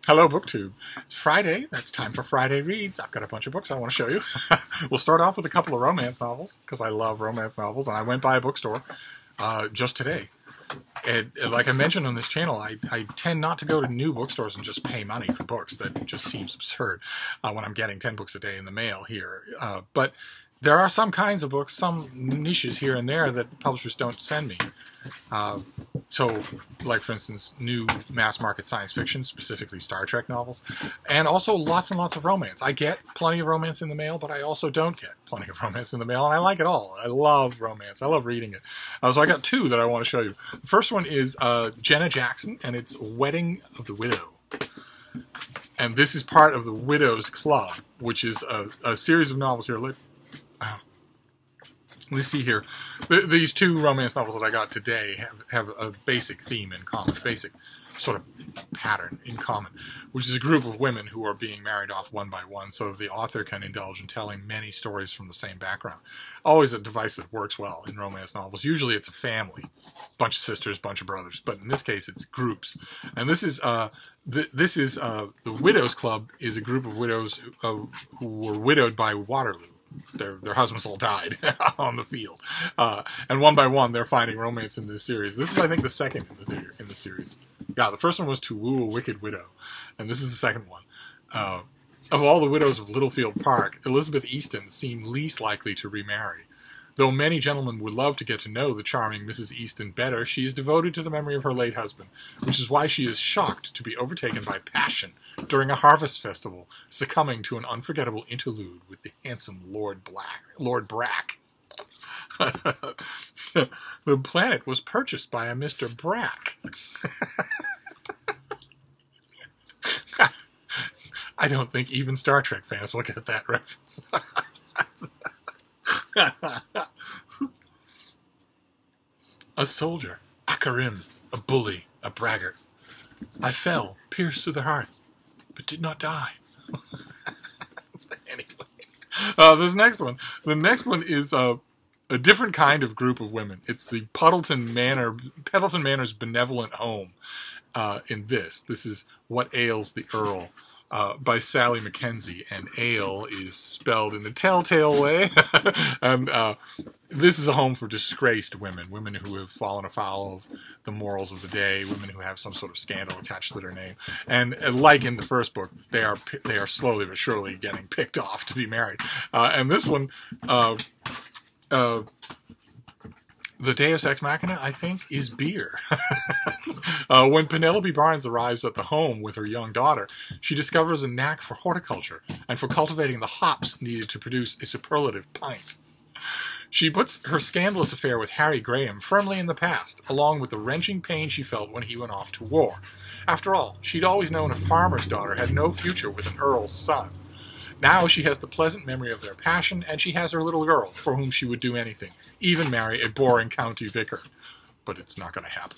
Hello, BookTube. It's Friday. That's time for Friday Reads. I've got a bunch of books I want to show you. We'll start off with a couple of romance novels, because I love romance novels, and I went by a bookstore just today. And like I mentioned on this channel, I tend not to go to new bookstores and just pay money for books. That just seems absurd when I'm getting 10 books a day in the mail here. But there are some kinds of books, some niches here and there that publishers don't send me. So, like for instance, new mass market science fiction, specifically Star Trek novels, and also lots and lots of romance. I get plenty of romance in the mail, but I also don't get plenty of romance in the mail, and I like it all. I love romance. I love reading it. So I got two that I want to show you. The first one is Jenna Jackson, and it's Wedding of the Widow. And this is part of the Widows Club, which is a series of novels here. Let's see here. These two romance novels that I got today have a basic theme in common, basic sort of pattern in common, which is a group of women who are being married off one by one so the author can indulge in telling many stories from the same background. Always a device that works well in romance novels. Usually it's a family, bunch of sisters, bunch of brothers, but in this case it's groups. And this is the Widows Club is a group of widows who were widowed by Waterloo. Their husbands all died on the field, and one by one they're finding romance in this series. This is, I think, the second in the series. Yeah, the first one was To Woo a Wicked Widow, and this is the second one. Of all the widows of Littlefield Park, Elizabeth Easton seemed least likely to remarry. Though many gentlemen would love to get to know the charming Mrs. Easton better, she is devoted to the memory of her late husband, which is why she is shocked to be overtaken by passion during a harvest festival, succumbing to an unforgettable interlude with the handsome Lord Brack. The planet was purchased by a Mr. Brack. I don't think even Star Trek fans will get that reference. A soldier, a Karim, a bully, a braggart. I fell, pierced through the heart, but did not die. Anyway, this next one. The next one is a different kind of group of women. It's the Puddleton Manor's Benevolent Home. In this is What Ails the Earl. By Sally Mackenzie, and ale is spelled in a telltale way. And this is a home for disgraced women who have fallen afoul of the morals of the day, women who have some sort of scandal attached to their name. And like in the first book, they are slowly but surely getting picked off to be married. And this one, the Deus Ex Machina, I think, is beer. When Penelope Barnes arrives at the home with her young daughter, she discovers a knack for horticulture and for cultivating the hops needed to produce a superlative pint. She puts her scandalous affair with Harry Graham firmly in the past, along with the wrenching pain she felt when he went off to war. After all, she'd always known a farmer's daughter had no future with an earl's son. Now she has the pleasant memory of their passion, and she has her little girl, for whom she would do anything, even marry a boring county vicar. But it's not going to happen.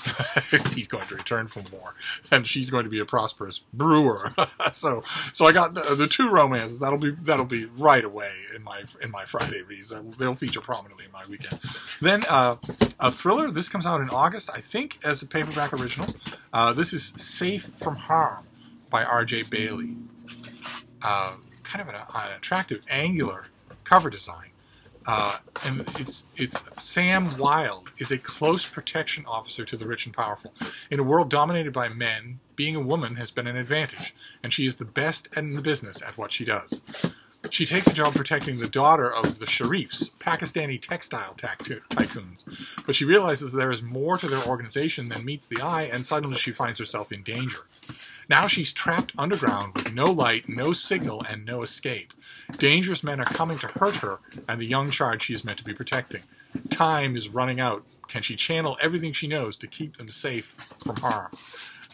He's going to return from war, and she's going to be a prosperous brewer. So I got the two romances. That'll be right away in my Friday reads. They'll feature prominently in my weekend. Then a thriller. This comes out in August, I think, as a paperback original. This is Safe from Harm by R.J. Bailey. Kind of an attractive, angular cover design. And it's Sam Wilde is a close protection officer to the rich and powerful. In a world dominated by men, being a woman has been an advantage, and she is the best in the business at what she does. She takes a job protecting the daughter of the Sharifs, Pakistani textile tycoons, but she realizes there is more to their organization than meets the eye, and suddenly she finds herself in danger. Now she's trapped underground with no light, no signal, and no escape. Dangerous men are coming to hurt her and the young charge she is meant to be protecting. Time is running out. Can she channel everything she knows to keep them safe from harm?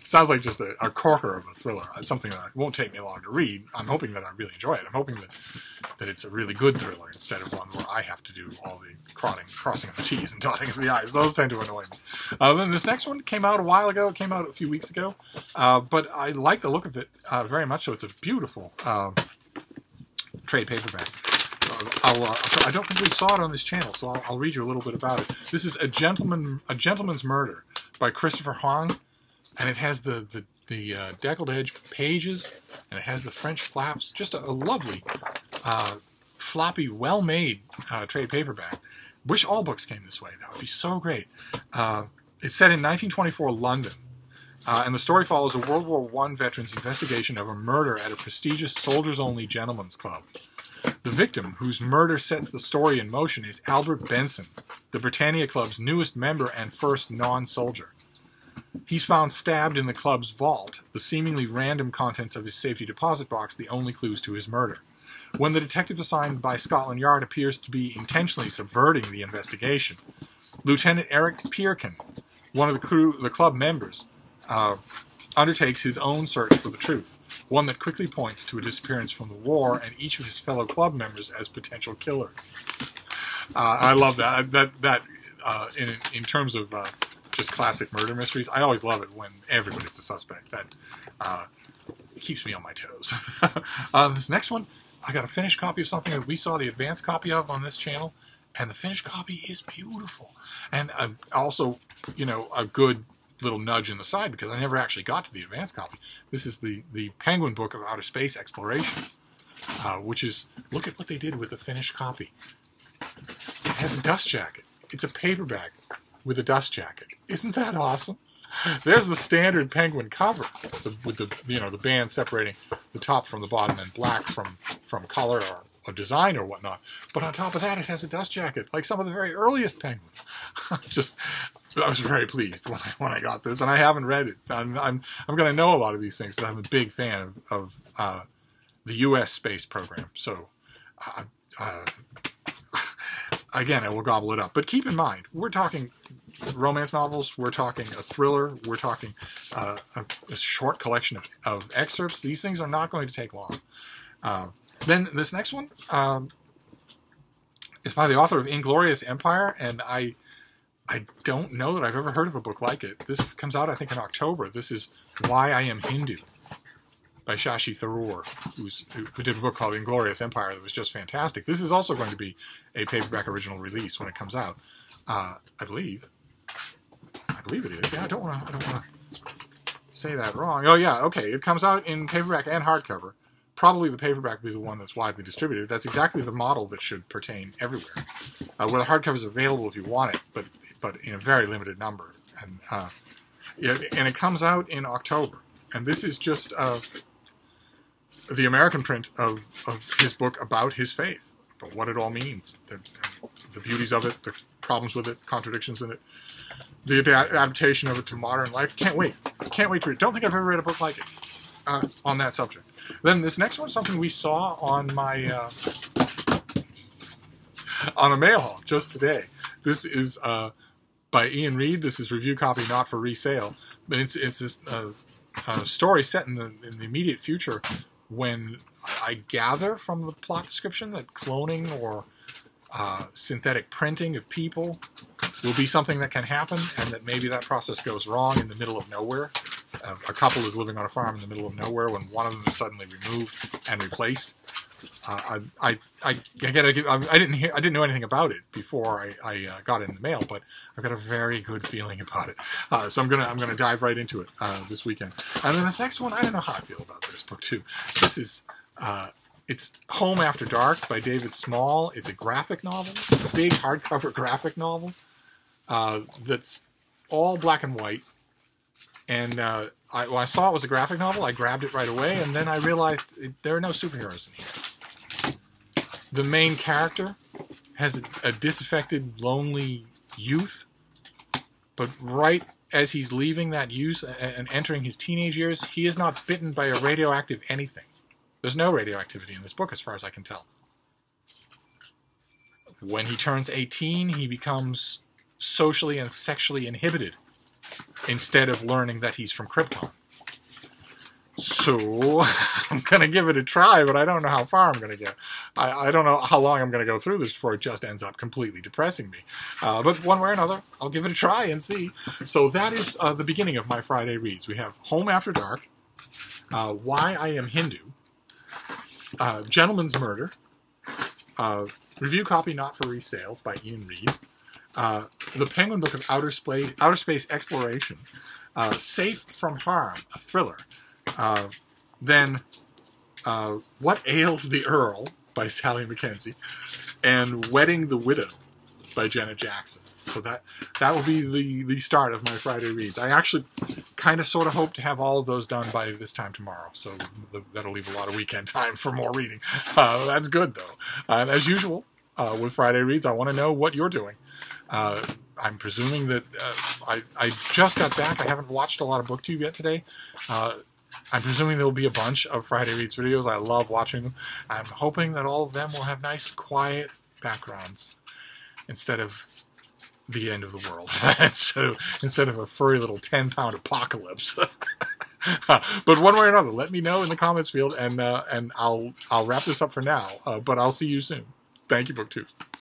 Sounds like just a corker of a thriller, something that won't take me long to read. I'm hoping that I really enjoy it. I'm hoping that it's a really good thriller instead of one where I have to do all the crossing of the T's and dotting of the I's. Those tend to annoy me. Then this next one came out a while ago. It came out a few weeks ago. But I like the look of it very much. So it's a beautiful trade paperback. I don't think we saw it on this channel, so I'll read you a little bit about it. This is A Gentleman's Murder by Christopher Huang. And it has the deckled edge pages, and it has the French flaps. Just a lovely, floppy, well-made trade paperback. Wish all books came this way. That would be so great. It's set in 1924 London, and the story follows a World War I veteran's investigation of a murder at a prestigious soldiers-only gentlemen's club. The victim, whose murder sets the story in motion, is Albert Benson, the Britannia Club's newest member and first non-soldier. He's found stabbed in the club's vault, the seemingly random contents of his safety deposit box the only clues to his murder. When the detective assigned by Scotland Yard appears to be intentionally subverting the investigation, Lieutenant Eric Pierkin, one of the club members, undertakes his own search for the truth, one that quickly points to a disappearance from the war and each of his fellow club members as potential killers. I love that. In terms of just classic murder mysteries, I always love it when everybody's the suspect. That keeps me on my toes. This next one, I got a finished copy of something that we saw the advanced copy of on this channel, and the finished copy is beautiful. And also, you know, a good little nudge in the side, because I never actually got to the advanced copy. This is the Penguin book of outer space exploration, which is, look at what they did with the finished copy. It has a dust jacket. It's a paperback with a dust jacket. Isn't that awesome? There's the standard Penguin cover with the band separating the top from the bottom and black from color or design or whatnot. But on top of that, it has a dust jacket, like some of the very earliest Penguins. I was very pleased when I got this, and I haven't read it. I'm going to know a lot of these things because I'm a big fan of the U.S. space program. So, again, I will gobble it up. But keep in mind, we're talking romance novels, we're talking a thriller, we're talking a short collection of excerpts. These things are not going to take long. Then this next one is by the author of Inglorious Empire, and I don't know that I've ever heard of a book like it. This comes out, I think, in October. This is Why I Am Hindu by Shashi Tharoor, who did a book called Inglorious Empire that was just fantastic. This is also going to be a paperback original release when it comes out. I believe it is. Yeah, I don't want to say that wrong. Oh, yeah, okay. It comes out in paperback and hardcover. Probably the paperback will be the one that's widely distributed. That's exactly the model that should pertain everywhere. Where the hardcover is available if you want it, but in a very limited number. And it comes out in October. And this is just the American print of his book about his faith, about what it all means, the beauties of it, the problems with it, contradictions in it, the adaptation of it to modern life. Can't wait to read it. Don't think I've ever read a book like it on that subject. Then this next one is something we saw on my on a mail haul just today. This is by Ian Reid. This is review copy, not for resale. But it's this story set in the immediate future, when I gather from the plot description that cloning or synthetic printing of people will be something that can happen, and that maybe that process goes wrong in the middle of nowhere. A couple is living on a farm in the middle of nowhere when one of them is suddenly removed and replaced. I didn't know anything about it before I got it in the mail, but I've got a very good feeling about it. So I'm gonna dive right into it this weekend. And then this next one, I don't know how I feel about this book too. This is it's Home After Dark by David Small. It's a graphic novel, a big hardcover graphic novel that's all black and white. And when I saw it was a graphic novel, I grabbed it right away, and then I realized there are no superheroes in here. The main character has a disaffected, lonely youth, but right as he's leaving that youth and entering his teenage years, he is not bitten by a radioactive anything. There's no radioactivity in this book, as far as I can tell. When he turns 18, he becomes socially and sexually inhibited, instead of learning that he's from Krypton. So, I'm going to give it a try, but I don't know how far I'm going to get. I don't know how long I'm going to go through this before it just ends up completely depressing me. But one way or another, I'll give it a try and see. So that is the beginning of my Friday reads. We have Home After Dark, Why I Am Hindu, Gentleman's Murder, review copy not for resale by Ian Reid, the Penguin Book of Outer Space Exploration, Safe from Harm, a thriller. Then What Ails the Earl by Sally Mackenzie, and Wedding the Widow by Janet Jackson. So that will be the start of my Friday reads. I actually kind of sort of hope to have all of those done by this time tomorrow. So that'll leave a lot of weekend time for more reading. That's good, though. As usual, with Friday reads, I want to know what you're doing. I'm presuming that I just got back. I haven't watched a lot of BookTube yet today. I'm presuming there will be a bunch of Friday Reads videos. I love watching them. I'm hoping that all of them will have nice, quiet backgrounds instead of the end of the world. So instead of a furry little 10-pound apocalypse. But one way or another, let me know in the comments field, and I'll wrap this up for now. But I'll see you soon. Thank you, BookTube.